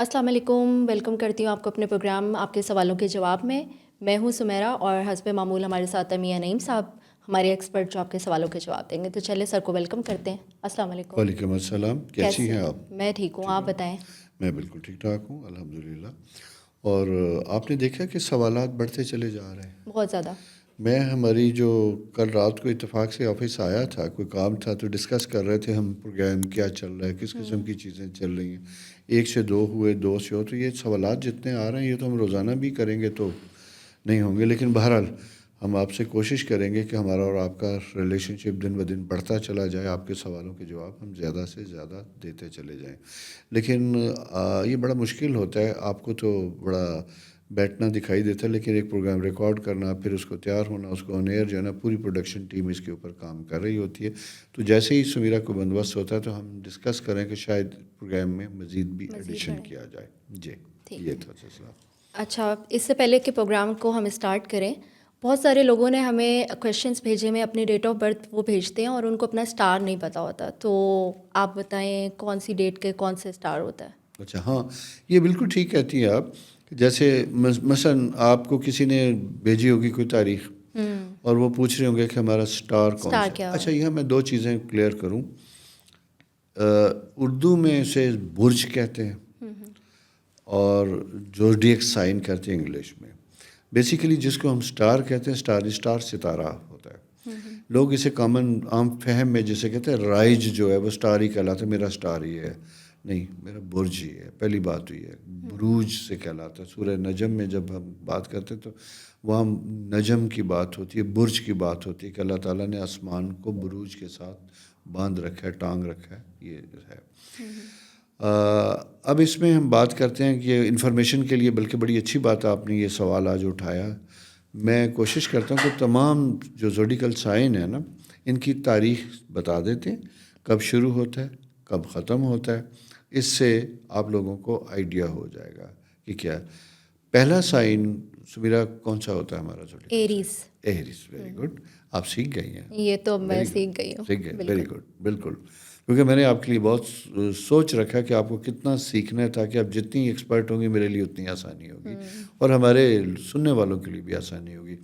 السلام علیکم، ویلکم کرتی ہوں آپ کو اپنے پروگرام آپ کے سوالوں کے جواب میں. میں ہوں سمیرا اور حسب معمول ہمارے ساتھ میاں نعیم صاحب ہمارے ایکسپرٹ جو آپ کے سوالوں کے جواب دیں گے. تو چلے سر کو ویلکم کرتے ہیں. السلام علیکم. وعلیکم السلام. کیسی ہیں آپ؟ میں ٹھیک ہوں، آپ بتائیں. میں بالکل ٹھیک ٹھاک ہوں الحمدللہ. اور آپ نے دیکھا کہ سوالات بڑھتے چلے جا رہے ہیں بہت زیادہ. میں ہماری جو کل رات کو اتفاق سے آفس آیا تھا، کوئی کام تھا تو ڈسکس کر رہے تھے ہم پروگرام کیا چل رہا ہے، کس قسم کی چیزیں چل رہی ہیں. 1 سے 2 ہوئے، 2 سے ہو، تو یہ سوالات جتنے آ رہے ہیں یہ تو ہم روزانہ بھی کریں گے تو نہیں ہوں گے. لیکن بہرحال ہم آپ سے کوشش کریں گے کہ ہمارا اور آپ کا ریلیشن شپ دن بدن بڑھتا چلا جائے. آپ کے سوالوں کے جواب ہم زیادہ سے زیادہ دیتے چلے جائیں. لیکن یہ بڑا مشکل ہوتا ہے. آپ کو تو بڑا بیٹھنا دکھائی دیتا ہے، لیکن ایک پروگرام ریکارڈ کرنا، پھر اس کو تیار ہونا، اس کو آن ایئر جو ہے نا، پوری پروڈکشن ٹیم اس کے اوپر کام کر رہی ہوتی ہے. تو جیسے ہی سمیرا کو بندوبست ہوتا ہے تو ہم ڈسکس کریں کہ شاید پروگرام میں مزید بھی ایڈیشن کیا جائے. جی یہ تھا سلسلہ. اچھا، اس سے پہلے کہ پروگرام کو ہم اسٹارٹ کریں، بہت سارے لوگوں نے ہمیں کویشچنس بھیجے میں اپنی ڈیٹ آف برتھ وہ بھیجتے ہیں اور ان کو اپنا اسٹار نہیں پتہ ہوتا. تو آپ بتائیں کون سی ڈیٹ کے کون سے اسٹار ہوتا ہے. اچھا ہاں، یہ بالکل ٹھیک کہتی ہیں آپ. جیسے مثلاً آپ کو کسی نے بھیجی ہوگی کوئی تاریخ اور وہ پوچھ رہے ہوں گے کہ ہمارا اسٹار کون سا ہے. اچھا یہاں میں 2 چیزیں کلیئر کروں. اردو میں اسے برج کہتے ہیں اور زوڈیک سائن کہتے ہیں انگلش میں. بیسیکلی جس کو ہم اسٹار کہتے ہیں، اسٹار ستارہ ہوتا ہے. لوگ اسے کامن عام فہم میں جسے کہتے ہیں رائج جو ہے وہ اسٹار ہی کہلاتا ہے. میرا اسٹار ہی ہے، نہیں، میرا برج ہی ہے. پہلی بات ہوئی ہے بروج سے کہلاتا ہے. سورہ نجم میں جب ہم بات کرتے ہیں تو وہاں نجم کی بات ہوتی ہے، برج کی بات ہوتی ہے کہ اللہ تعالیٰ نے آسمان کو بروج کے ساتھ باندھ رکھا ہے، ٹانگ رکھا ہے. یہ ہے. اب اس میں ہم بات کرتے ہیں کہ انفارمیشن کے لیے، بلکہ بڑی اچھی بات آپ نے یہ سوال آج اٹھایا. میں کوشش کرتا ہوں کہ تمام جو زوڈیکل سائن ہے نا، ان کی تاریخ بتا دیتے ہیں، کب شروع ہوتا ہے، کب ختم ہوتا ہے. اس سے آپ لوگوں کو آئیڈیا ہو جائے گا کہ کیا. پہلا سائن سمیرا کون سا ہوتا ہے ہمارا zodiacal? Arrays. Arrays. Very good. آپ سیکھ گئی ہیں. یہ تو میں سیکھ گئی ہوں. سیکھ گئے. Very good. بالکل. کیونکہ میں نے آپ کے لیے بہت سوچ رکھا کہ آپ کو کتنا سیکھنا ہے تاکہ آپ جتنی ایکسپرٹ ہوں گی میرے لیے اتنی آسانی ہوگی اور ہمارے سننے والوں کے لیے بھی آسانی ہوگی.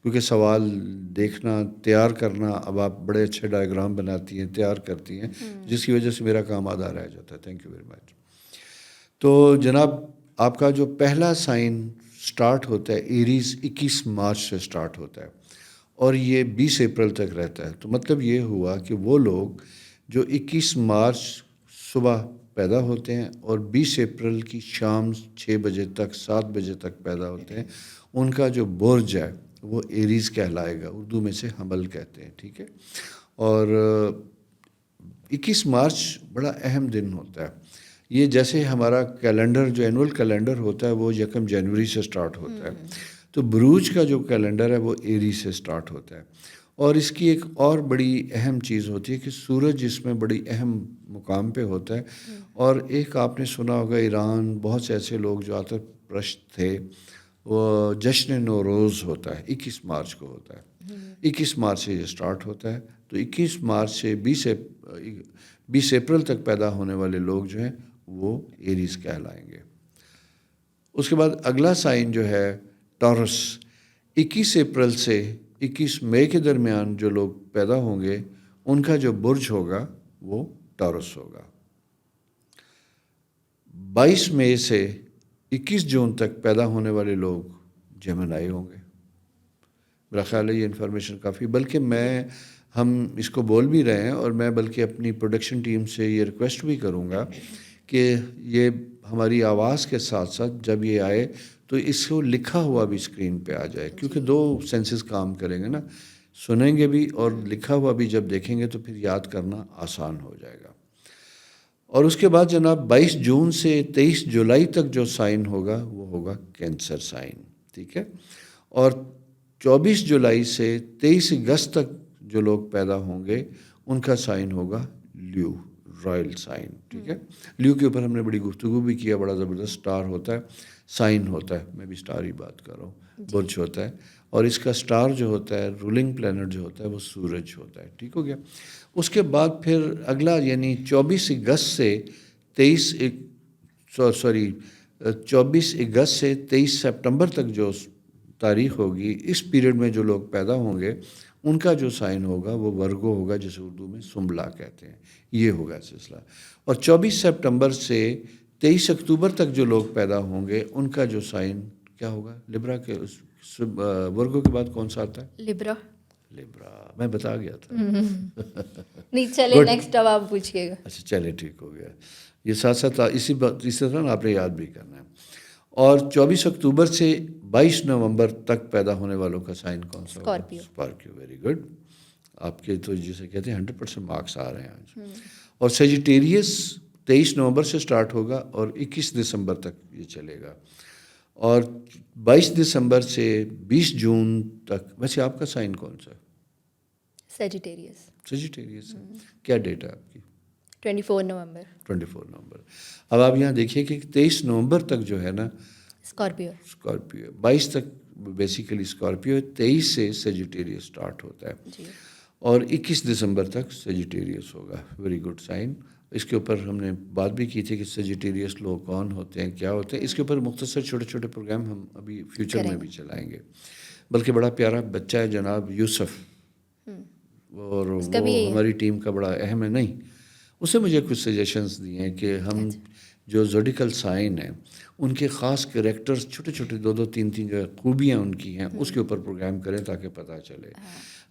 کیونکہ سوال دیکھنا، تیار کرنا، اب آپ بڑے اچھے ڈائیگرام بناتی ہیں، تیار کرتی ہیں، جس کی وجہ سے میرا کام آدھا رہ جاتا ہے. Thank you very much. تو جناب آپ کا جو پہلا سائن سٹارٹ ہوتا ہے ایریز 21 مارچ سے سٹارٹ ہوتا ہے اور یہ 20 اپریل تک رہتا ہے. تو مطلب یہ ہوا کہ وہ لوگ جو 21 مارچ صبح پیدا ہوتے ہیں اور 20 اپریل کی شام 6 بجے تک، 7 بجے تک پیدا ہوتے ہیں، ان کا جو برج ہے وہ ایریز کہلائے گا. اردو میں سے حمل کہتے ہیں. ٹھیک ہے. اور 21 مارچ بڑا اہم دن ہوتا ہے. یہ جیسے ہمارا کیلنڈر جو اینول کیلنڈر ہوتا ہے وہ 1 جنوری سے سٹارٹ ہوتا ہے، تو بروج کا جو کیلنڈر ہے وہ ایری سے سٹارٹ ہوتا ہے. اور اس کی ایک اور بڑی اہم چیز ہوتی ہے کہ سورج اس میں بڑی اہم مقام پہ ہوتا ہے. اور ایک آپ نے سنا ہوگا ایران، بہت سے ایسے لوگ جو آتش پرست تھے، وہ جشن نوروز ہوتا ہے 21 مارچ کو ہوتا ہے. 21 مارچ سے یہ سٹارٹ ہوتا ہے. تو 21 مارچ سے 20 اپریل تک پیدا ہونے والے لوگ جو ہیں وہ ایریز کہلائیں گے. اس کے بعد اگلا سائن جو ہے ٹورس. 21 اپریل سے 21 مئی کے درمیان جو لوگ پیدا ہوں گے ان کا جو برج ہوگا وہ ٹورس ہوگا. 22 مئی سے 21 جون تک پیدا ہونے والے لوگ جیمنائی ہوں گے. میرا خیال ہے یہ انفارمیشن کافی، بلکہ ہم اس کو بول بھی رہے ہیں اور میں بلکہ اپنی پروڈکشن ٹیم سے یہ ریکویسٹ بھی کروں گا کہ یہ ہماری آواز کے ساتھ ساتھ جب یہ آئے تو اس کو لکھا ہوا بھی اسکرین پہ آ جائے، کیونکہ 2 سینسز کام کریں گے نا، سنیں گے بھی اور لکھا ہوا بھی جب دیکھیں گے تو پھر یاد کرنا آسان ہو جائے گا. اور اس کے بعد جناب 22 جون سے 23 جولائی تک جو سائن ہوگا وہ ہوگا کینسر سائن. ٹھیک ہے. اور 24 جولائی سے 23 اگست تک جو لوگ پیدا ہوں گے ان کا سائن ہوگا لیو، رائل سائن. ٹھیک ہے. لیو کے اوپر ہم نے بڑی گفتگو بھی کیا. بڑا زبردست سٹار ہوتا ہے، سائن ہوتا ہے. میں بھی سٹار ہی بات کر رہا ہوں. برج ہوتا ہے اور اس کا سٹار جو ہوتا ہے، رولنگ پلینٹ جو ہوتا ہے وہ سورج ہوتا ہے. ٹھیک ہو گیا. اس کے بعد پھر اگلا یعنی 24 اگست سے سوری 24 اگست سے 23 سپٹمبر تک جو تاریخ ہوگی، اس پیریڈ میں جو لوگ پیدا ہوں گے ان کا جو سائن ہوگا وہ ورگو ہوگا، جسے اردو میں سنبلا کہتے ہیں. یہ ہوگا سلسلہ. اور 24 سپٹمبر سے 23 اکتوبر تک جو لوگ پیدا ہوں گے ان کا جو سائن کیا ہوگا؟ لبرا کے ورگو کے بعد کون سا آتا ہے؟ لبرا. میں بتا گیا تھا. نہیں چلے نیکسٹ اب آپ پوچھیے گا. اچھا چلے ٹھیک ہو گیا. یہ ساتھ ساتھ اسی طرح آپ نے یاد بھی کرنا ہے. اور 24 اکتوبر سے 22 نومبر تک پیدا ہونے والوں کا سائن کون سا ہوگا؟ اسکارپیو. Very good. آپ کے تو جسے کہتے ہیں 100% مارکس آ رہے ہیں آج. اور سیجیٹیریس 23 نومبر سے سٹارٹ ہوگا اور 21 دسمبر تک یہ چلے گا. اور 22 دسمبر سے 20 جون تک. ویسے آپ کا سائن کون سا ہے؟ سیجیٹیریس. سیجیٹیریس ہے. کیا ڈیٹ ہے آپ کی؟ 24 نومبر. 24 نومبر. اب آپ یہاں دیکھیے کہ 23 نومبر تک جو ہے نا اسکارپیو. 22 تک بیسیکلی اسکارپیو ہے. 23 سے سیجیٹیریس سٹارٹ ہوتا ہے جی. اور 21 دسمبر تک سیجیٹیریس ہوگا. Very good sign. اس کے اوپر ہم نے بات بھی کی تھی کہ سیجیٹیریس لوگ کون ہوتے ہیں، کیا ہوتے ہیں. اس کے اوپر مختصر چھوٹے چھوٹے پروگرام ہم ابھی فیوچر میں بھی چلائیں گے. بلکہ بڑا پیارا بچہ ہے جناب یوسف، اور وہ ہماری ٹیم کا بڑا اہم ہے. نہیں، اسے مجھے کچھ سجیشنز دیے ہیں کہ ہم جو زوڈیکل سائن ہیں ان کے خاص کریکٹرز چھوٹے چھوٹے 2 3 جو خوبیاں ان کی ہیں اس کے اوپر پروگرام کریں تاکہ پتہ چلے.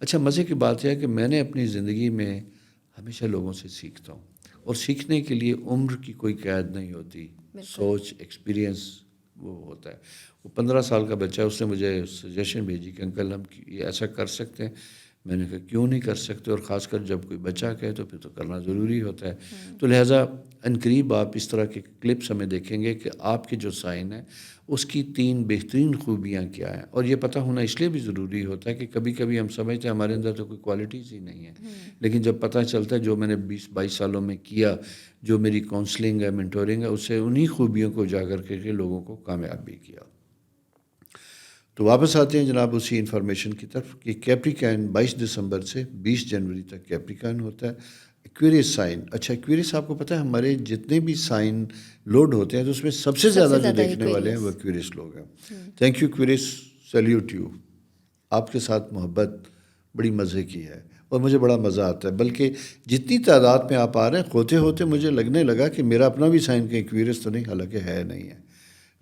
اچھا مزے کی بات یہ ہے کہ میں نے اپنی زندگی میں ہمیشہ لوگوں سے سیکھتا ہوں، اور سیکھنے کے لیے عمر کی کوئی قید نہیں ہوتی. سوچ، ایکسپیرینس وہ ہوتا ہے. وہ 15 سال کا بچہ ہے، اس نے مجھے سجیشن بھیجی کہ انکل ہم یہ ایسا کر سکتے ہیں. میں نے کہا کیوں نہیں کر سکتے، اور خاص کر جب کوئی بچہ کہے تو پھر تو کرنا ضروری ہوتا ہے. تو لہٰذا عنقریب آپ اس طرح کے کلپس ہمیں دیکھیں گے کہ آپ کے جو سائن ہے اس کی 3 بہترین خوبیاں کیا ہیں. اور یہ پتہ ہونا اس لیے بھی ضروری ہوتا ہے کہ کبھی کبھی ہم سمجھتے ہیں ہمارے اندر تو کوئی کوالٹیز ہی نہیں ہے، لیکن جب پتہ چلتا ہے جو میں نے 20-22 سالوں میں کیا، جو میری کاؤنسلنگ ہے، مینٹورنگ ہے، اس سے انہی خوبیوں کو اجاگر کر کے لوگوں کو کامیاب بھی کیا. تو واپس آتے ہیں جناب اسی انفارمیشن کی طرف کہ کیپریکین 22 دسمبر سے 20 جنوری تک کیپریکین ہوتا ہے. Aquarius sign. اچھا ایکویریس آپ کو پتہ ہے ہمارے جتنے بھی سائن لوڈ ہوتے ہیں تو اس میں سب سے زیادہ جو دیکھنے والے ہیں وہ ایکویریس لوگ ہیں. Thank you Aquarius, salute you. آپ کے ساتھ محبت بڑی مزے کی ہے اور مجھے بڑا مزہ آتا ہے. بلکہ جتنی تعداد میں آپ آ رہے ہیں ہوتے ہوتے مجھے لگنے لگا کہ میرا اپنا بھی سائن کہ ایکویریس تو نہیں، حالانکہ ہے نہیں ہے،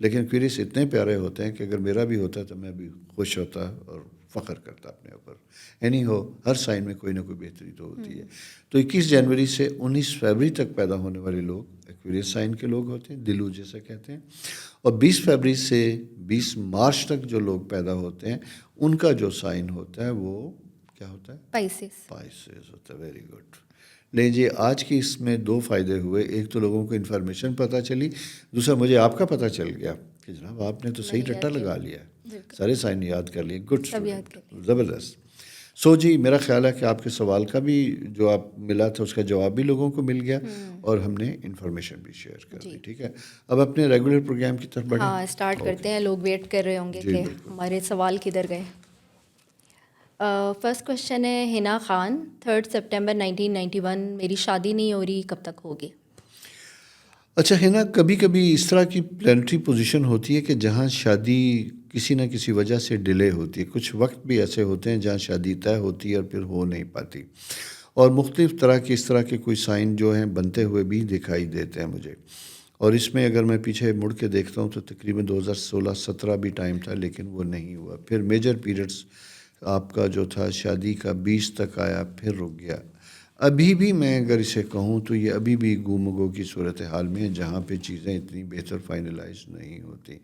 لیکن ایکویریس اتنے پیارے ہوتے ہیں کہ اگر میرا بھی ہوتا تو میں بھی خوش ہوتا اور فخر کرتا اپنے اوپر. اینی ہو، ہر سائن میں کوئی نہ کوئی بہتری تو ہوتی ہے. تو 21 جنوری سے 19 فروری تک پیدا ہونے والے لوگ ایکویریس سائن کے لوگ ہوتے ہیں، دلو جیسے کہتے ہیں. اور 20 فروری سے 20 مارچ تک جو لوگ پیدا ہوتے ہیں ان کا جو سائن ہوتا ہے وہ کیا ہوتا ہے؟ پائسس ہوتا ہے. Very good. لیں جی، آج کی اس میں 2 فائدے ہوئے. ایک تو لوگوں کو انفارمیشن پتہ چلی، دوسرا مجھے آپ کا پتہ چل گیا کہ جناب آپ نے تو صحیح رٹا لگا لیا، سارے سائن یاد کر لیے. گڈ اسٹوڈنٹ، زبردست. سو جی میرا خیال ہے کہ آپ کے سوال کا بھی جو آپ ملا تھا اس کا جواب بھی لوگوں کو مل گیا اور ہم نے انفارمیشن بھی شیئر کر دی. ٹھیک ہے، اب اپنے ریگولر پروگرام کی طرف بڑھیں. ہاں اسٹارٹ کرتے ہیں. لوگ ویٹ کر رہے ہوں گے کہ ہمارے سوال کدھر گئے. فرسٹ کوشچن ہے حنا خان. 3 سپٹمبر 1991. میری شادی نہیں ہو رہی، کب تک ہوگی؟ اچھا حنا، کبھی کبھی اس طرح کی پلانٹری پوزیشن ہوتی ہے کہ جہاں شادی کسی نہ کسی وجہ سے ڈیلے ہوتی ہے. کچھ وقت بھی ایسے ہوتے ہیں جہاں شادی طے ہوتی ہے اور پھر ہو نہیں پاتی. اور مختلف طرح کے اس طرح کے کوئی سائن جو ہیں بنتے ہوئے بھی دکھائی دیتے ہیں مجھے. اور اس میں اگر میں پیچھے مڑ کے دیکھتا ہوں تو تقریباً 2016-17 بھی ٹائم تھا لیکن وہ نہیں ہوا. پھر میجر پیریڈس آپ کا جو تھا شادی کا 20 تک آیا، پھر رک گیا. ابھی بھی میں اگر اسے کہوں تو یہ ابھی بھی گو کی صورتحال میں ہے جہاں پہ چیزیں اتنی بہتر فائنلائز نہیں ہوتی.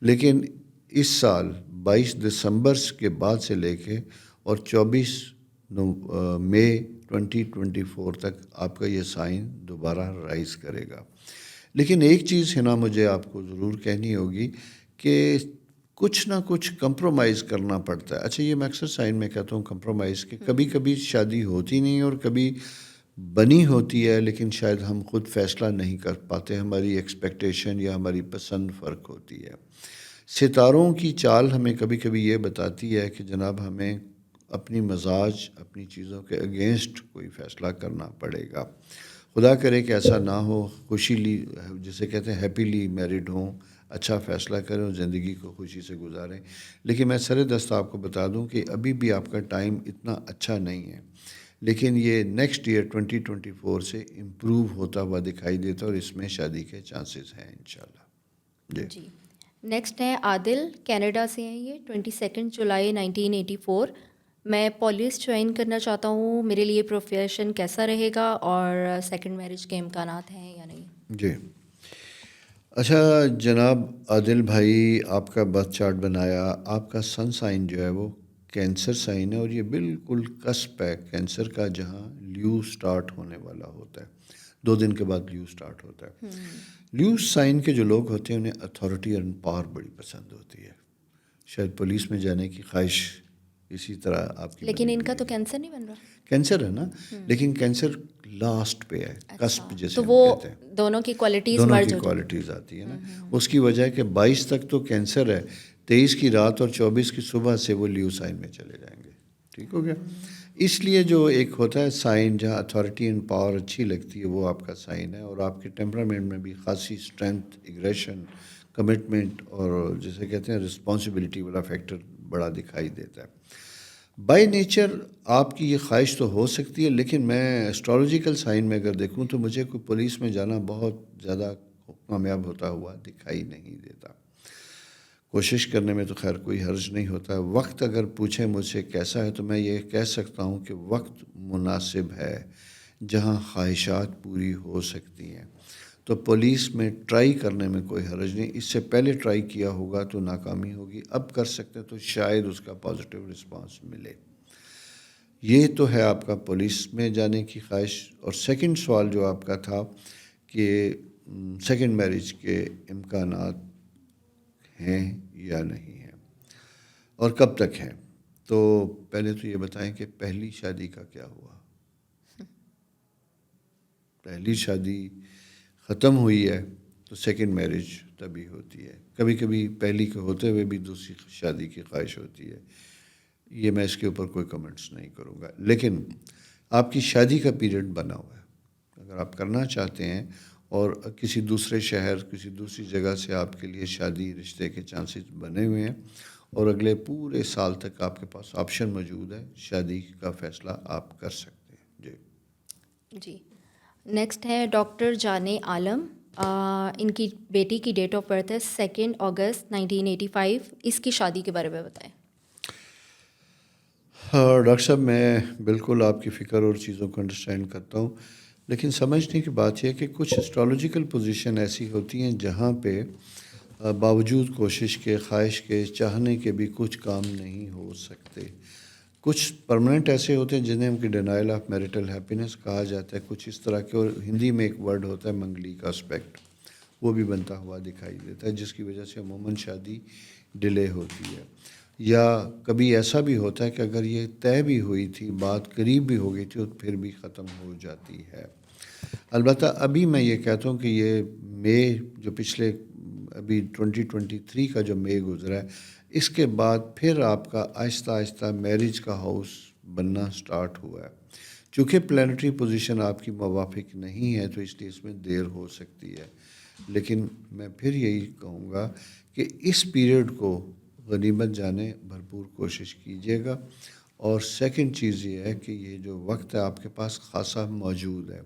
لیکن اس سال 22 دسمبر کے بعد سے لے کے اور 24 مئی 2024 تک آپ کا یہ سائن دوبارہ رائز کرے گا. لیکن ایک چیز ہے نا مجھے آپ کو ضرور کہنی ہوگی کہ کچھ نہ کچھ کمپرومائز کرنا پڑتا ہے. اچھا یہ میں اکثر سائن میں کہتا ہوں کمپرومائز، کہ کبھی کبھی شادی ہوتی نہیں اور کبھی بنی ہوتی ہے لیکن شاید ہم خود فیصلہ نہیں کر پاتے، ہماری ایکسپیکٹیشن یا ہماری پسند فرق ہوتی ہے. ستاروں کی چال ہمیں کبھی کبھی یہ بتاتی ہے کہ جناب ہمیں اپنی مزاج، اپنی چیزوں کے اگینسٹ کوئی فیصلہ کرنا پڑے گا. خدا کرے کہ ایسا نہ ہو، خوشیلی جسے کہتے ہیں ہیپیلی میرڈ ہوں، اچھا فیصلہ کریں اور زندگی کو خوشی سے گزاریں. لیکن میں سر دست آپ کو بتا دوں کہ ابھی بھی آپ کا ٹائم اتنا اچھا نہیں ہے، لیکن یہ نیکسٹ ایئر 2024 سے امپروو ہوتا ہوا دکھائی دیتا ہے اور اس میں شادی کے چانسز ہیں انشاءاللہ. جی. نیکسٹ ہے عادل، کینیڈا سے ہیں یہ. 22 جولائی 1984. میں پولیس جوائن کرنا چاہتا ہوں، میرے لیے پروفیشن کیسا رہے گا اور سیکنڈ میرج کے امکانات ہیں یا نہیں؟ جی اچھا جناب عادل بھائی، آپ کا برتھ چارٹ بنایا، آپ کا سن سائن جو ہے وہ کینسر سائن ہے، اور یہ بالکل کسپ ہے کینسر کا، جہاں لیو سٹارٹ ہونے والا ہوتا ہے. 2 دن کے بعد لیو سٹارٹ ہوتا ہے. لیو سائن کے جو لوگ ہوتے ہیں انہیں اتھارٹی اور پاور بڑی پسند ہوتی ہے. شاید پولیس میں جانے کی خواہش اسی طرح آپ کی لیکن بنی ان کا ہوئی تو ہے. کینسر نہیں بن رہا. کینسر ہے نا، لیکن کینسر لاسٹ پہ ہے، اچھا، کسپ جیسے تو ہم وہ کہتے ہیں. دونوں کی کوالٹیز دونوں مرج کی ہو جائیں. کوالٹیز آتی ہے نا. اس کی وجہ ہے کہ 22 تک تو کینسر ہے، 23 کی رات اور 24 کی صبح سے وہ لیو سائن میں چلے جائیں گے. ٹھیک ہو گیا. اس لیے جو ایک ہوتا ہے سائن جہاں اتھارٹی اینڈ پاور اچھی لگتی ہے، وہ آپ کا سائن ہے. اور آپ کے ٹیمپرامنٹ میں بھی خاصی اسٹرینتھ، ایگریشن، کمٹمنٹ اور جسے کہتے ہیں رسپانسبلٹی والا فیکٹر بڑا دکھائی دیتا ہے. بائی نیچر آپ کی یہ خواہش تو ہو سکتی ہے، لیکن میں اسٹرالوجیکل سائن میں اگر دیکھوں تو مجھے کوئی پولیس میں جانا بہت زیادہ کامیاب ہوتا ہوا دکھائی نہیں دیتا. کوشش کرنے میں تو خیر کوئی حرج نہیں ہوتا. وقت اگر پوچھیں مجھ سے کیسا ہے، تو میں یہ کہہ سکتا ہوں کہ وقت مناسب ہے جہاں خواہشات پوری ہو سکتی ہیں. تو پولیس میں ٹرائی کرنے میں کوئی حرج نہیں. اس سے پہلے ٹرائی کیا ہوگا تو ناکامی ہوگی، اب کر سکتے تو شاید اس کا پازیٹیو رسپانس ملے. یہ تو ہے آپ کا پولیس میں جانے کی خواہش. اور سیکنڈ سوال جو آپ کا تھا کہ سیکنڈ میرج کے امکانات ہیں یا نہیں ہیں اور کب تک ہیں، تو پہلے تو یہ بتائیں کہ پہلی شادی کا کیا ہوا. پہلی شادی ختم ہوئی ہے تو سیکنڈ میرج تبھی ہوتی ہے. کبھی کبھی پہلی کے ہوتے ہوئے بھی دوسری شادی کی خواہش ہوتی ہے. یہ میں اس کے اوپر کوئی کمنٹس نہیں کروں گا، لیکن آپ کی شادی کا پیریڈ بنا ہوا ہے. اگر آپ کرنا چاہتے ہیں اور کسی دوسرے شہر، کسی دوسری جگہ سے آپ کے لیے شادی رشتے کے چانسز بنے ہوئے ہیں، اور اگلے پورے سال تک آپ کے پاس آپشن موجود ہے، شادی کا فیصلہ آپ کر سکتے ہیں. جی. نیکسٹ ہے ڈاکٹر جانے عالم. ان کی بیٹی کی ڈیٹ آف برتھ ہے 2 اگست 1985. اس کی شادی کے بارے میں بتائیں. ڈاکٹر صاحب، میں بالکل آپ کی فکر اور چیزوں کو انڈرسٹینڈ کرتا ہوں، لیکن سمجھنے کی بات یہ ہے کہ کچھ اسٹرالوجیکل پوزیشن ایسی ہوتی ہیں جہاں پہ باوجود کوشش کے، خواہش کے، چاہنے کے بھی کچھ کام نہیں ہو سکتے. کچھ پرماننٹ ایسے ہوتے ہیں جنہیں ہم کی ڈینائل آف میریٹل ہیپینس کہا جاتا ہے. کچھ اس طرح کے، اور ہندی میں ایک ورڈ ہوتا ہے منگلی کا اسپیکٹ، وہ بھی بنتا ہوا دکھائی دیتا ہے، جس کی وجہ سے عموماً شادی ڈیلے ہوتی ہے. یا کبھی ایسا بھی ہوتا ہے کہ اگر یہ طے بھی ہوئی تھی، بات قریب بھی ہو گئی تھی، تو پھر بھی ختم ہو جاتی ہے. البتہ ابھی میں یہ کہتا ہوں کہ یہ مئی جو پچھلے ابھی 2023 کا جو مئی گزرا ہے، اس کے بعد پھر آپ کا آہستہ آہستہ میرج کا ہاؤس بننا سٹارٹ ہوا ہے. چونکہ پلانٹری پوزیشن آپ کی موافق نہیں ہے، تو اس لیے اس میں دیر ہو سکتی ہے. لیکن میں پھر یہی کہوں گا کہ اس پیریڈ کو غنیمت جانے، بھرپور کوشش کیجیے گا. اور سیکنڈ چیز یہ ہے کہ یہ جو وقت ہے آپ کے پاس خاصا موجود ہے،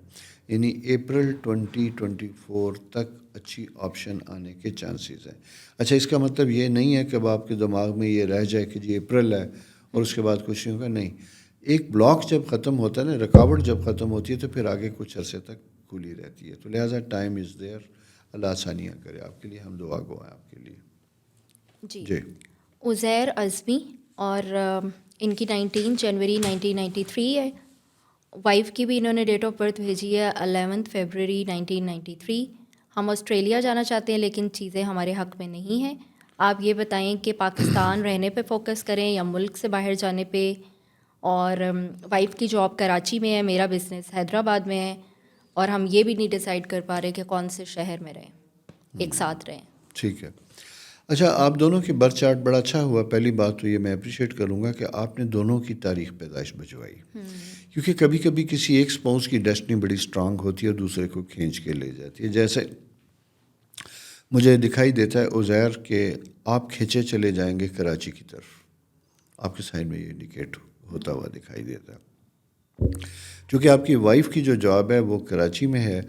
یعنی اپریل 2024 تک اچھی آپشن آنے کے چانسز ہیں. اچھا، اس کا مطلب یہ نہیں ہے کہ اب آپ کے دماغ میں یہ رہ جائے کہ جی اپریل ہے اور اس کے بعد کچھ نہیں ہوگا. نہیں، ایک بلاک جب ختم ہوتا ہے نا، رکاوٹ جب ختم ہوتی ہے، تو پھر آگے کچھ عرصے تک کھلی رہتی ہے. تو لہٰذا ٹائم از دیئر. اللہ آسانیاں کرے آپ کے لیے، ہم دعا گو ہیں آپ کے لیے. جی. عزیر اعظمی، اور ان کی 19 جنوری 1993 ہے. وائف کی بھی انہوں نے ڈیٹ آف برتھ بھیجی ہے 11 فیبرری 1993. ہم آسٹریلیا جانا چاہتے ہیں لیکن چیزیں ہمارے حق میں نہیں ہیں. آپ یہ بتائیں کہ پاکستان رہنے پہ فوکس کریں یا ملک سے باہر جانے پہ. اور وائف کی جاب کراچی میں ہے، میرا بزنس حیدرآباد میں ہے، اور ہم یہ بھی نہیں ڈیسائیڈ کر پا رہے کہ کون سے شہر میں رہیں، ایک ساتھ رہیں. ٹھیک ہے. اچھا، آپ دونوں کی برتھ چارٹ بڑا اچھا ہوا. پہلی بات تو یہ میں اپریشیٹ کروں گا کہ آپ نے دونوں کی تاریخ پیدائش بھجوائی، کیونکہ کبھی کبھی کسی ایک اسپاؤس کی ڈیسٹنی بڑی اسٹرانگ ہوتی ہے اور دوسرے کو کھینچ کے لے جاتی ہے. جیسے مجھے دکھائی دیتا ہے عزیر کہ آپ کھینچے چلے جائیں گے کراچی کی طرف. آپ کے سائن میں یہ انڈیکیٹ ہوتا ہوا دکھائی دیتا ہے. چونکہ آپ کی وائف کی جو جاب ہے وہ کراچی میں ہے،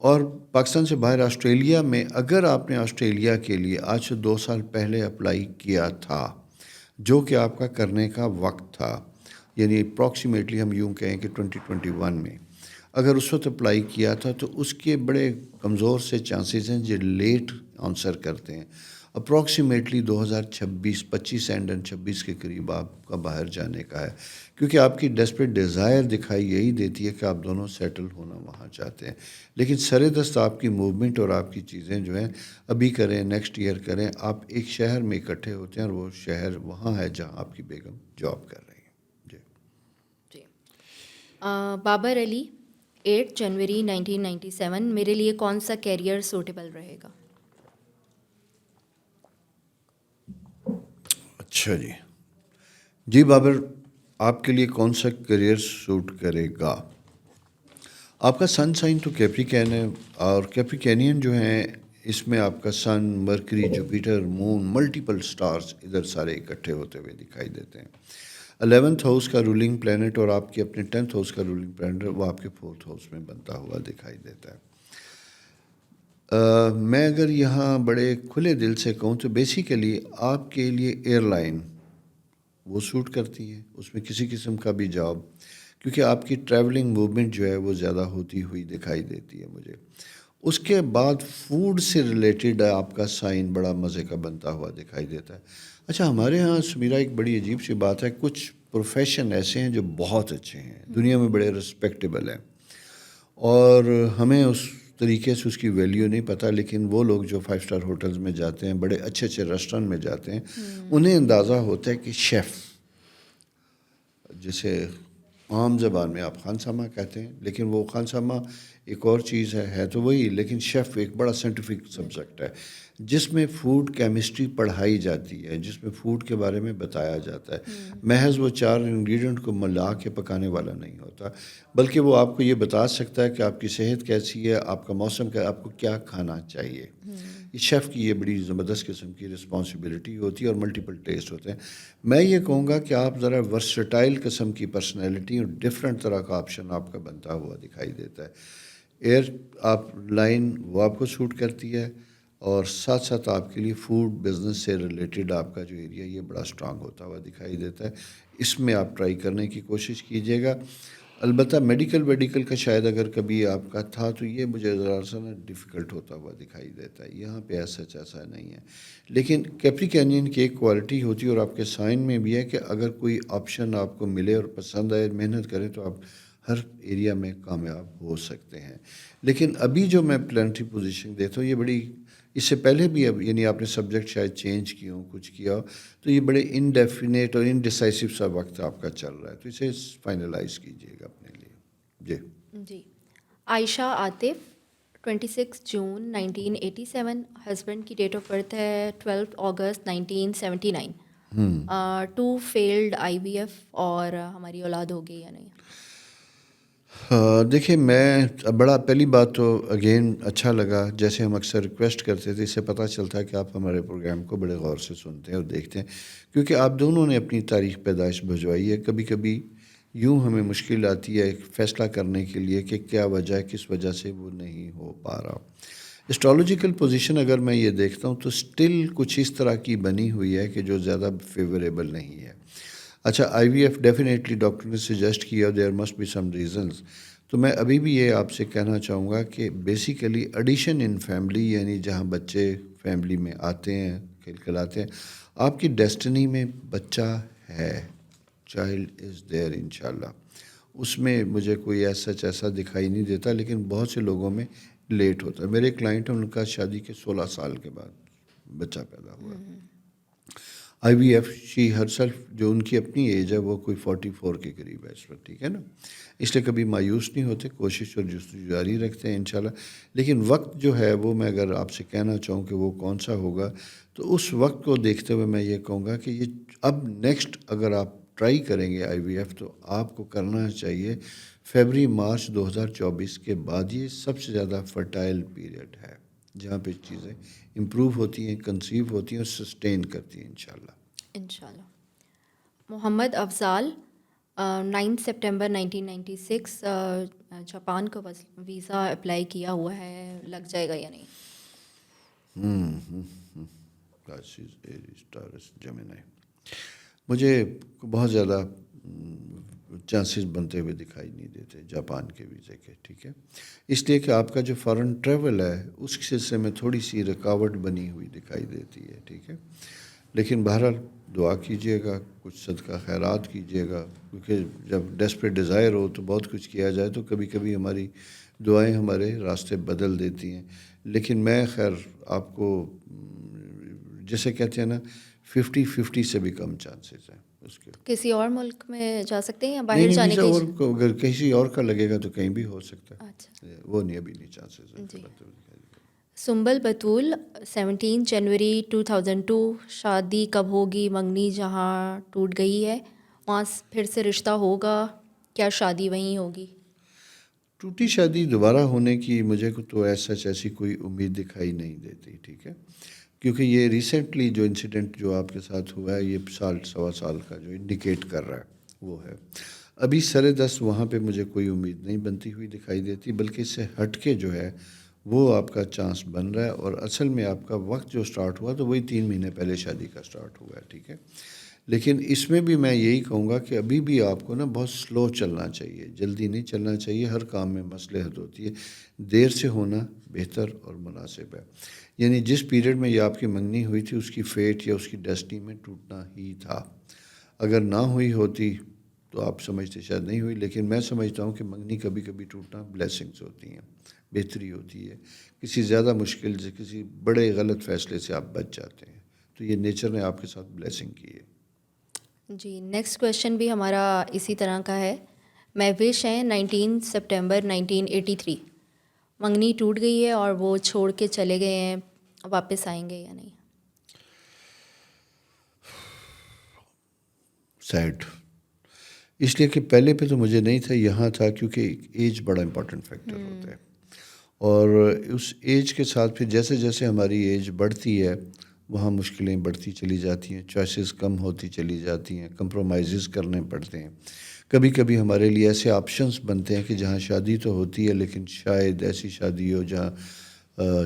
اور پاکستان سے باہر آسٹریلیا میں اگر آپ نے آسٹریلیا کے لیے آج سے 2 سال پہلے اپلائی کیا تھا، جو کہ آپ کا کرنے کا وقت تھا، یعنی اپروکسیمیٹلی ہم یوں کہیں کہ 2021 میں اگر اس وقت اپلائی کیا تھا، تو اس کے بڑے کمزور سے چانسز ہیں جو لیٹ آنسر کرتے ہیں. اپروکسیمیٹلی 2026 اینڈ 26 کے قریب آپ کا باہر جانے کا ہے، کیونکہ آپ کی ڈیسپریٹ ڈیزائر دکھائی یہی دیتی ہے کہ آپ دونوں سیٹل ہونا وہاں چاہتے ہیں. لیکن سر دست آپ کی موومنٹ اور آپ کی چیزیں جو ہیں ابھی کریں، نیکسٹ ایئر کریں. آپ ایک شہر میں اکٹھے ہوتے ہیں اور وہ شہر وہاں ہے جہاں آپ کی بیگم جاب کر رہی ہیں. جی جی. بابر علی 8 جنوری 1997 میرے لیے کون سا کیریئر سوٹیبل رہے گا؟ اچھا جی بابر، آپ کے لیے کون سا کریئر سوٹ کرے گا؟ آپ کا سن سائن تو کیپریکین ہے، اور کیپریکینین جو ہیں اس میں آپ کا سن، مرکری، جوپیٹر، مون، ملٹیپل سٹارز ادھر سارے اکٹھے ہوتے ہوئے دکھائی دیتے ہیں. 11th ہاؤس کا رولنگ پلینٹ اور آپ کے اپنے 10th ہاؤس کا رولنگ پلینٹ وہ آپ کے 4th ہاؤس میں بنتا ہوا دکھائی دیتا ہے. میں اگر یہاں بڑے کھلے دل سے کہوں تو بیسیکلی آپ کے لیے ایئر لائن وہ سوٹ کرتی ہے، اس میں کسی قسم کا بھی جاب، کیونکہ آپ کی ٹریولنگ موومنٹ جو ہے وہ زیادہ ہوتی ہوئی دکھائی دیتی ہے مجھے. اس کے بعد فوڈ سے ریلیٹڈ آپ کا سائن بڑا مزے کا بنتا ہوا دکھائی دیتا ہے. اچھا، ہمارے ہاں سمیرہ ایک بڑی عجیب سی بات ہے، کچھ پروفیشن ایسے ہیں جو بہت اچھے ہیں، دنیا میں بڑے رسپیکٹیبل ہیں، اور ہمیں اس طریقے سے اس کی ویلیو نہیں پتہ. لیکن وہ لوگ جو 5 اسٹار ہوٹلز میں جاتے ہیں، بڑے اچھے اچھے ریسٹورینٹ میں جاتے ہیں، انہیں اندازہ ہوتا ہے کہ شیف، جسے عام زبان میں آپ خانسامہ کہتے ہیں، لیکن وہ خانسامہ ایک اور چیز ہے تو وہی، لیکن شیف ایک بڑا سائنٹیفک سبجیکٹ ہے جس میں فوڈ کیمسٹری پڑھائی جاتی ہے، جس میں فوڈ کے بارے میں بتایا جاتا ہے. محض وہ 4 انگریڈینٹ کو ملا کے پکانے والا نہیں ہوتا، بلکہ وہ آپ کو یہ بتا سکتا ہے کہ آپ کی صحت کیسی ہے، آپ کا موسم کا، آپ کو کیا کھانا چاہیے. شیف کی یہ بڑی زبردست قسم کی رسپانسبلٹی ہوتی ہے اور ملٹیپل ٹیسٹ ہوتے ہیں. میں یہ کہوں گا کہ آپ ذرا ورسٹائل قسم کی پرسنالٹی اور ڈفرینٹ طرح کا آپشن آپ کا بنتا ہوا دکھائی دیتا ہے. ایئر آپ لائن وہ آپ کو سوٹ کرتی ہے، اور ساتھ ساتھ آپ کے لیے فوڈ بزنس سے ریلیٹڈ آپ کا جو ایریا یہ بڑا اسٹرانگ ہوتا ہوا دکھائی دیتا ہے. اس میں آپ ٹرائی کرنے کی کوشش کیجیے گا. البتہ میڈیکل کا شاید اگر کبھی آپ کا تھا تو یہ مجھے ذرا سا نا ڈیفیکلٹ ہوتا ہوا دکھائی دیتا ہے. یہاں پہ ایسا نہیں ہے، لیکن کیپریکینین کی ایک کوالٹی ہوتی ہے اور آپ کے سائن میں بھی ہے کہ اگر کوئی آپشن آپ کو ملے اور پسند آئے، محنت کریں تو آپ ہر ایریا میں کامیاب ہو سکتے ہیں. لیکن ابھی جو میں پلانٹری پوزیشن دیتا ہوں یہ بڑی، اس سے پہلے بھی اب یعنی آپ نے سبجیکٹ شاید چینج کیا ہو، کچھ کیا ہو، تو یہ بڑے انڈیفینیٹ اور انڈیسائسو سا وقت آپ کا چل رہا ہے، تو اسے فائنلائز کیجیے گا اپنے لیے. جی. عائشہ عاطف 26 جون 1987، ہسبینڈ کی ڈیٹ آف برتھ ہے 12 اگست 1979. 2 فیلڈ IVF، اور ہماری اولاد ہو گئی یا نہیں؟ دیکھیں، میں بڑا پہلی بات تو اگین اچھا لگا، جیسے ہم اکثر ریکویسٹ کرتے تھے، اس سے پتہ چلتا ہے کہ آپ ہمارے پروگرام کو بڑے غور سے سنتے ہیں اور دیکھتے ہیں، کیونکہ آپ دونوں نے اپنی تاریخ پیدائش بھجوائی ہے. کبھی کبھی یوں ہمیں مشکل آتی ہے ایک فیصلہ کرنے کے لیے کہ کیا وجہ ہے، کس وجہ سے وہ نہیں ہو پا رہا. اسٹرالوجیکل پوزیشن اگر میں یہ دیکھتا ہوں تو سٹل کچھ اس طرح کی بنی ہوئی ہے کہ جو زیادہ فیوریبل نہیں ہے. اچھا، IVF ڈیفینیٹلی ڈاکٹر نے سجیسٹ کیا، there must be some reasons. تو میں ابھی بھی یہ آپ سے کہنا چاہوں گا کہ بیسیکلی ایڈیشن ان فیملی، یعنی جہاں بچے فیملی میں آتے ہیں، کھلاتے ہیں، آپ کی ڈیسٹنی میں بچہ ہے، چائلڈ از دیئر انشاءاللہ. اس میں مجھے کوئی ایسا دکھائی نہیں دیتا، لیکن بہت سے لوگوں میں لیٹ ہوتا ہے. میرے کلائنٹ ہیں، ان کا شادی کے 16 سال کے بعد بچہ پیدا ہوا. آئی وی ایف شی ہر سیلف جو ان کی اپنی ایج ہے وہ کوئی 44 کے قریب ہے اس وقت، ٹھیک ہے نا. اس لیے کبھی مایوس نہیں ہوتے، کوشش اور جستجو جاری رکھتے ہیں انشاءاللہ. لیکن وقت جو ہے وہ میں اگر آپ سے کہنا چاہوں کہ وہ کون سا ہوگا، تو اس وقت کو دیکھتے ہوئے میں یہ کہوں گا کہ یہ اب نیکسٹ اگر آپ ٹرائی کریں گے آئی وی ایف تو آپ کو کرنا چاہیے فیبری مارچ 2024 کے بعد. یہ سب سے زیادہ فرٹائل پیریڈ ہے جہاں پہ چیزیں امپروو ہوتی ہیں، کنسیو ہوتی ہیں اور سسٹین کرتی ہیں انشاءاللہ. انشاءاللہ. محمد افضال 9 سپٹمبر 1996 جاپان کا ویزا اپلائی کیا ہوا ہے، لگ جائے گا یا نہیں؟ جیمنائی مجھے بہت زیادہ چانسز بنتے ہوئے دکھائی نہیں دیتے جاپان کے ویزے کے، ٹھیک ہے. اس لیے کہ آپ کا جو فارن ٹریول ہے اس سلسلے میں تھوڑی سی رکاوٹ بنی ہوئی دکھائی دیتی ہے، ٹھیک ہے. لیکن بہرحال دعا کیجیے گا، کچھ صدقہ خیرات کیجیے گا، کیونکہ جب ڈیسپریٹ ڈیزائر ہو تو بہت کچھ کیا جائے تو کبھی کبھی ہماری دعائیں ہمارے راستے بدل دیتی ہیں. لیکن میں خیر آپ کو جیسے کہتے ہیں نا 50-50 سے بھی کم چانسز ہیں اس کے. کسی اور ملک میں جا سکتے ہیں یا نہیں باہر جانے ویزا کے؟ اور اگر کسی اور کا لگے گا تو کہیں بھی ہو سکتا ہے. اچھا وہ نہیں، ابھی نہیں چانسز ہیں. جی. سنبل بطول 17 جنوری 2002 شادی کب ہوگی؟ منگنی جہاں ٹوٹ گئی ہے وہاں پھر سے رشتہ ہوگا کیا؟ شادی وہیں ہوگی؟ ٹوٹی شادی دوبارہ ہونے کی مجھے تو ایسی کوئی امید دکھائی نہیں دیتی، ٹھیک ہے. کیونکہ یہ ریسنٹلی جو انسیڈنٹ جو آپ کے ساتھ ہوا ہے یہ سوا سال کا جو انڈیکیٹ کر رہا ہے وہ ہے. ابھی سر دست وہاں پہ مجھے کوئی امید نہیں بنتی ہوئی دکھائی دیتی، بلکہ اس سے ہٹ کے جو ہے وہ آپ کا چانس بن رہا ہے. اور اصل میں آپ کا وقت جو سٹارٹ ہوا تو وہی 3 مہینے پہلے شادی کا سٹارٹ ہوا ہے، ٹھیک ہے. لیکن اس میں بھی میں یہی کہوں گا کہ ابھی بھی آپ کو نا بہت سلو چلنا چاہیے، جلدی نہیں چلنا چاہیے. ہر کام میں مصلحت ہوتی ہے، دیر سے ہونا بہتر اور مناسب ہے. یعنی جس پیریڈ میں یہ آپ کی منگنی ہوئی تھی اس کی فیٹ یا اس کی ڈیسٹی میں ٹوٹنا ہی تھا. اگر نہ ہوئی ہوتی تو آپ سمجھتے شاید نہیں ہوئی، لیکن میں سمجھتا ہوں کہ منگنی کبھی کبھی ٹوٹنا بلیسنگز ہوتی ہیں، بہتری ہوتی ہے. کسی زیادہ مشکل سے، کسی بڑے غلط فیصلے سے آپ بچ جاتے ہیں. تو یہ نیچر نے آپ کے ساتھ بلیسنگ کی ہے. جی. نیکسٹ کویشچن بھی ہمارا اسی طرح کا ہے. مہوش ہیں 19 سپٹمبر 1983 منگنی ٹوٹ گئی ہے اور وہ چھوڑ کے چلے گئے ہیں، واپس آئیں گے یا نہیں؟ سیڈ اس لیے کہ پہلے پہ تو مجھے نہیں تھا، یہاں تھا کیونکہ ایج بڑا امپورٹنٹ فیکٹر ہوتا ہے. اور اس ایج کے ساتھ پھر جیسے جیسے ہماری ایج بڑھتی ہے وہاں مشکلیں بڑھتی چلی جاتی ہیں، چوائسیز کم ہوتی چلی جاتی ہیں، کمپرومائزز کرنے پڑتے ہیں. کبھی کبھی ہمارے لیے ایسے آپشنس بنتے ہیں کہ جہاں شادی تو ہوتی ہے لیکن شاید ایسی شادی ہو جہاں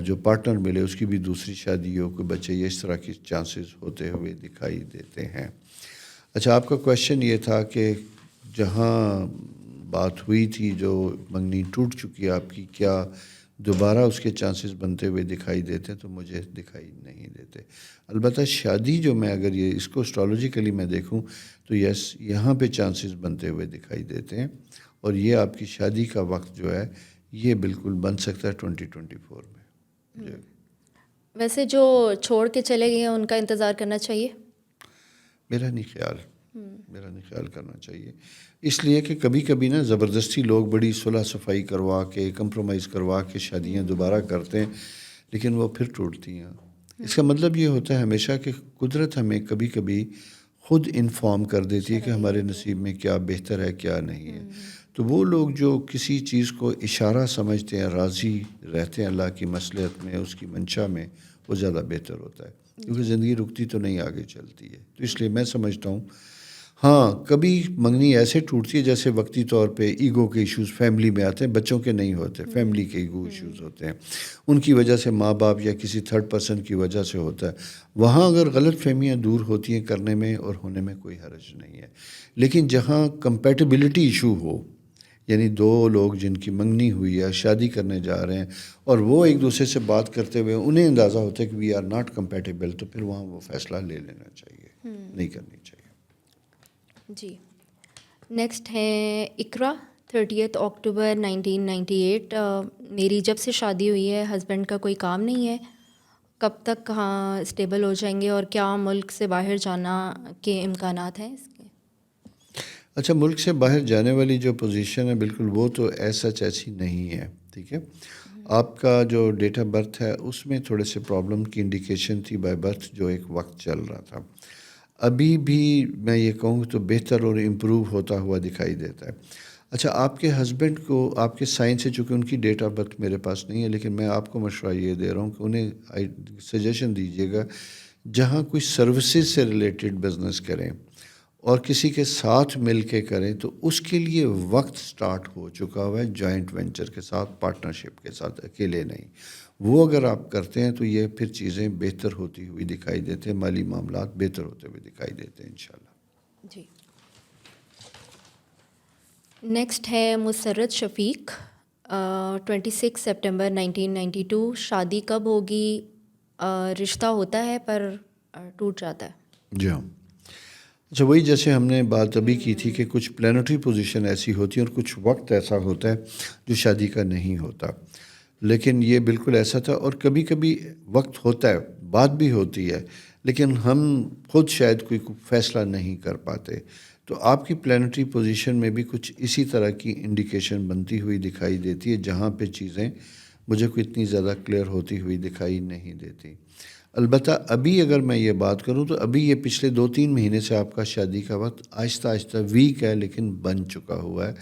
جو پارٹنر ملے اس کی بھی دوسری شادی ہو، کوئی بچے، یہ اس طرح کی چانسز ہوتے ہوئے دکھائی دیتے ہیں. اچھا، آپ کا کویشچن یہ تھا کہ جہاں بات ہوئی تھی جو منگنی ٹوٹ چکی ہے آپ کی، کیا دوبارہ اس کے چانسز بنتے ہوئے دکھائی دیتے ہیں؟ تو مجھے دکھائی نہیں دیتے. البتہ شادی جو میں اگر یہ اس کو اسٹرالوجیکلی میں دیکھوں تو یس یہاں پہ چانسز بنتے ہوئے دکھائی دیتے ہیں. اور یہ آپ کی شادی کا وقت جو ہے یہ بالکل بن سکتا ہے 2024 میں. ویسے جو چھوڑ کے چلے گئے ہیں ان کا انتظار کرنا چاہیے؟ میرا نہیں خیال کرنا چاہیے. اس لیے کہ کبھی کبھی نا زبردستی لوگ بڑی صلح صفائی کروا کے، کمپرومائز کروا کے شادیاں دوبارہ کرتے ہیں لیکن وہ پھر ٹوٹتی ہیں. اس کا مطلب یہ ہوتا ہے ہمیشہ کہ قدرت ہمیں کبھی کبھی خود انفارم کر دیتی ہے کہ ہمارے نصیب میں کیا بہتر ہے کیا نہیں ہے. تو وہ لوگ جو کسی چیز کو اشارہ سمجھتے ہیں، راضی رہتے ہیں اللہ کی مصلحت میں، اس کی منشا میں، وہ زیادہ بہتر ہوتا ہے. کیونکہ زندگی رکتی تو نہیں، آگے چلتی ہے. تو اس لیے میں سمجھتا ہوں ہاں کبھی منگنی ایسے ٹوٹتی ہے جیسے وقتی طور پہ ایگو کے ایشوز فیملی میں آتے ہیں، بچوں کے نہیں ہوتے، فیملی کے ایگو ایشوز ہوتے ہیں، ان کی وجہ سے، ماں باپ یا کسی تھرڈ پرسن کی وجہ سے ہوتا ہے. وہاں اگر غلط فہمیاں دور ہوتی ہیں کرنے میں اور ہونے میں کوئی حرج نہیں ہے. لیکن جہاں کمپیٹیبلٹی ایشو ہو، یعنی دو لوگ جن کی منگنی ہوئی ہے، شادی کرنے جا رہے ہیں اور وہ ایک دوسرے سے بات کرتے ہوئے انہیں اندازہ ہوتا ہے کہ وی آر ناٹ کمپیٹیبل، تو پھر وہاں وہ فیصلہ لے لینا چاہیے، نہیں کرنی چاہیے. جی. نیکسٹ ہیں اقرا 30 اکتوبر 1998 میری جب سے شادی ہوئی ہے ہسبینڈ کا کوئی کام نہیں ہے، کب تک کہاں اسٹیبل ہو جائیں گے اور کیا ملک سے باہر جانا کے امکانات ہیں اس کے؟ اچھا، ملک سے باہر جانے والی جو پوزیشن ہے بالکل وہ تو ایسی نہیں ہے، ٹھیک ہے. آپ کا جو ڈیٹ آف برتھ ہے اس میں تھوڑے سے پرابلم کی انڈیکیشن تھی بائی برتھ جو ایک وقت چل رہا تھا. ابھی بھی میں یہ کہوں تو بہتر اور امپروو ہوتا ہوا دکھائی دیتا ہے. اچھا، آپ کے ہسبینڈ کو آپ کے سائن سے، چونکہ ان کی ڈیٹ آف برتھ میرے پاس نہیں ہے، لیکن میں آپ کو مشورہ یہ دے رہا ہوں کہ انہیں سجیشن دیجیے گا جہاں کوئی سروسز سے ریلیٹڈ بزنس کریں اور کسی کے ساتھ مل کے کریں تو اس کے لیے وقت سٹارٹ ہو چکا ہوا ہے جوائنٹ وینچر کے ساتھ، پارٹنرشپ کے ساتھ، اکیلے نہیں. وہ اگر آپ کرتے ہیں تو یہ پھر چیزیں بہتر ہوتی ہوئی دکھائی دیتے ہیں، مالی معاملات بہتر ہوتے ہوئے دکھائی دیتے ہیں انشاءاللہ. جی. نیکسٹ ہے مسرت شفیق، 26 سپٹمبر 1992. شادی کب ہوگی؟ رشتہ ہوتا ہے پر ٹوٹ جاتا ہے. جی ہاں. اچھا، وہی جیسے ہم نے بات ابھی کی تھی کہ کچھ پلانٹری پوزیشن ایسی ہوتی ہیں اور کچھ وقت ایسا ہوتا ہے جو شادی کا نہیں ہوتا، لیکن یہ بالکل ایسا تھا. اور کبھی کبھی وقت ہوتا ہے، بات بھی ہوتی ہے، لیکن ہم خود شاید کوئی فیصلہ نہیں کر پاتے. تو آپ کی پلانٹری پوزیشن میں بھی کچھ اسی طرح کی انڈیکیشن بنتی ہوئی دکھائی دیتی ہے جہاں پہ چیزیں مجھے کوئی اتنی زیادہ کلیئر ہوتی ہوئی دکھائی نہیں دیتی. البتہ ابھی اگر میں یہ بات کروں تو ابھی یہ پچھلے 2-3 مہینے سے آپ کا شادی کا وقت آہستہ آہستہ ویک ہے لیکن بن چکا ہوا ہے،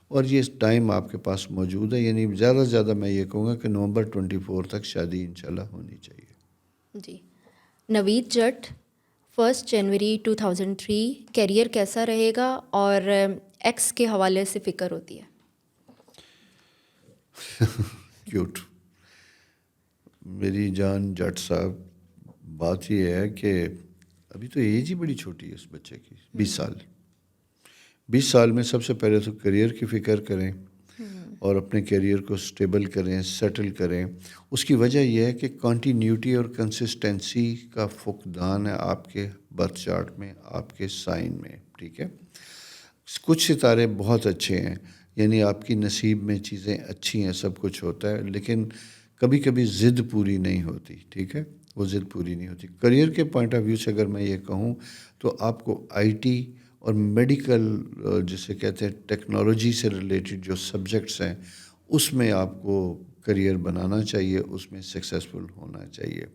اور یہ ٹائم آپ کے پاس موجود ہے. یعنی زیادہ سے زیادہ میں یہ کہوں گا کہ نومبر 24 تک شادی انشاءاللہ ہونی چاہیے. جی. نوید جٹ، 1 جنوری 2003. کیریئر کیسا رہے گا اور ایکس کے حوالے سے فکر ہوتی ہے؟ کیوٹ. میری جان جٹ صاحب، بات یہ ہے کہ ابھی تو ایج ہی بڑی چھوٹی ہے اس بچے کی، 20 سال. 20 سال میں سب سے پہلے تو کیریئر کی فکر کریں اور اپنے کیریئر کو سٹیبل کریں، سیٹل کریں. اس کی وجہ یہ ہے کہ کنٹینیوٹی اور کنسسٹنسی کا فقدان ہے آپ کے برتھ چارٹ میں، آپ کے سائن میں، ٹھیک ہے. کچھ ستارے بہت اچھے ہیں، یعنی آپ کی نصیب میں چیزیں اچھی ہیں، سب کچھ ہوتا ہے، لیکن کبھی کبھی ضد پوری نہیں ہوتی، ٹھیک ہے. وہ ضد پوری نہیں ہوتی. کریئر کے پوائنٹ آف ویو سے اگر میں یہ کہوں تو آپ کو آئی ٹی اور میڈیکل، جسے کہتے ہیں ٹیکنالوجی سے ریلیٹڈ جو سبجیکٹس ہیں، اس میں آپ کو کریئر بنانا چاہیے، اس میں سکسیزفل ہونا چاہیے.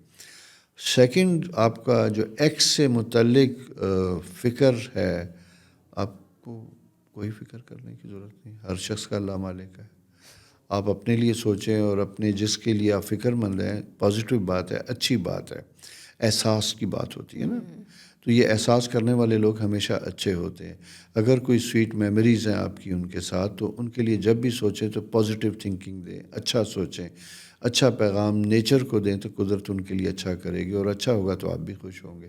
سیکنڈ، آپ کا جو ایکس سے متعلق فکر ہے، آپ کو کوئی فکر کرنے کی ضرورت نہیں. ہر شخص کا اللہ مالک ہے. آپ اپنے لیے سوچیں اور اپنے جس کے لیے آپ فکر مند ہیں، پازیٹیو بات ہے، اچھی بات ہے. احساس کی بات ہوتی ہے نا، تو یہ احساس کرنے والے لوگ ہمیشہ اچھے ہوتے ہیں. اگر کوئی سویٹ میموریز ہیں آپ کی ان کے ساتھ، تو ان کے لیے جب بھی سوچیں تو پازیٹیو تھنکنگ دیں، اچھا سوچیں، اچھا پیغام نیچر کو دیں تو قدرت ان کے لیے اچھا کرے گی، اور اچھا ہوگا تو آپ بھی خوش ہوں گے.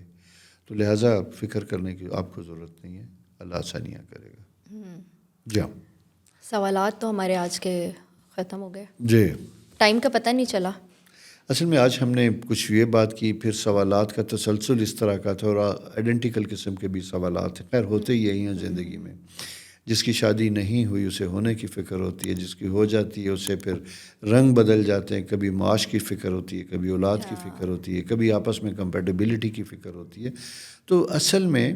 تو لہٰذا فکر کرنے کی آپ کو ضرورت نہیں ہے، اللہ آسانیاں کرے گا. جی ہاں. سوالات تو ہمارے آج کے ختم ہو گئے. جی. ٹائم کا پتہ نہیں چلا. اصل میں آج ہم نے کچھ یہ بات کی، پھر سوالات کا تسلسل اس طرح کا تھا، اور آئیڈینٹیکل قسم کے بھی سوالات ہیں. خیر، ہوتے ہی یہی ہیں زندگی میں. جس کی شادی نہیں ہوئی اسے ہونے کی فکر ہوتی ہے، جس کی ہو جاتی ہے اسے پھر رنگ بدل جاتے ہیں. کبھی معاش کی فکر ہوتی ہے، کبھی اولاد کی فکر ہوتی ہے، کبھی آپس میں کمپیٹیبلٹی کی فکر ہوتی ہے. تو اصل میں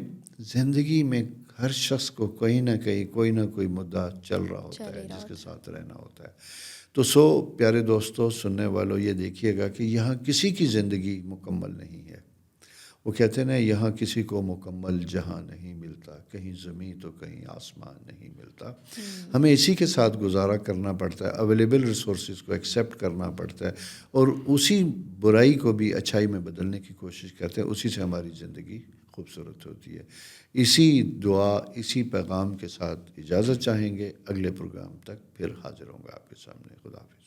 زندگی میں ہر شخص کو کہیں نہ کہیں کوئی نہ کوئی مدعا چل رہا ہوتا ہے جس کے ساتھ رہنا ہوتا ہے. تو پیارے دوستو، سننے والوں، یہ دیکھیے گا کہ یہاں کسی کی زندگی مکمل نہیں ہے. وہ کہتے ہیں نا، یہاں کسی کو مکمل جہاں نہیں ملتا، کہیں زمین تو کہیں آسمان نہیں ملتا. ہمیں اسی کے ساتھ گزارا کرنا پڑتا ہے، اویلیبل ریسورسز کو ایکسیپٹ کرنا پڑتا ہے، اور اسی برائی کو بھی اچھائی میں بدلنے کی کوشش کرتے ہیں. اسی سے ہماری زندگی خوبصورت ہوتی ہے. اسی دعا، اسی پیغام کے ساتھ اجازت چاہیں گے. اگلے پروگرام تک پھر حاضر ہوں گا آپ کے سامنے. خدا حافظ.